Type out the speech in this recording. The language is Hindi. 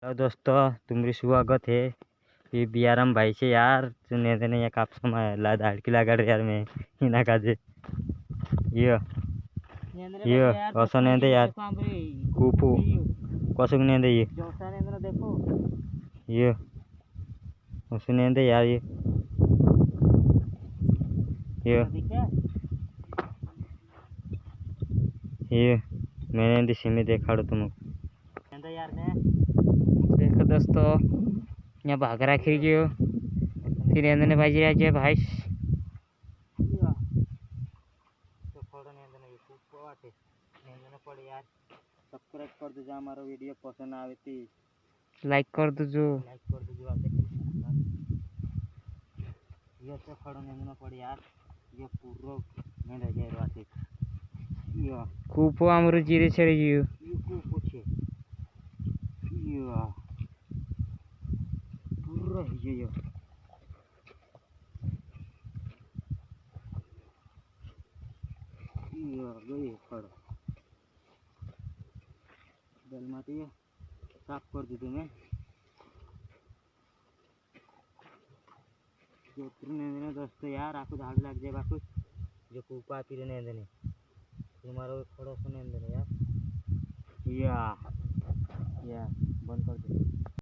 हेलो दोस्तों, तुम्हारी स्वागत है। ये बियारम भाई से यार चुने देने या काप समय ला दाड़की लगाड़ यार में हिना काजे ये कसो नेंदे यार कूपू कसुक नेंदे ये उसे नेंदे यार ये मैंने दी सिमी देखाड़ो तुमको यार ने देखो दोस्तों यहाँ भाग रखी गयो फिर एंदने बाजी रहा है भाई यार सब्सक्राइब कर दो हमारा वीडियो पसंद आवे थी लाइक कर दो ये तो खड़ो नेंदना पड़े यार ये पूरा नहीं रह जाए बात ये कूपो आमरो जीरे छड़े जियो ये कूपो छे ये पूरा ये गई खड़ो दलमाती साफ कर दी तुम्हें जो दोस्तों यार आपको झाड़ लग जाए बाकुस जो कूपा फिर नहीं देने तुम्हारा खड़ो सुने यार या बंद कर दो।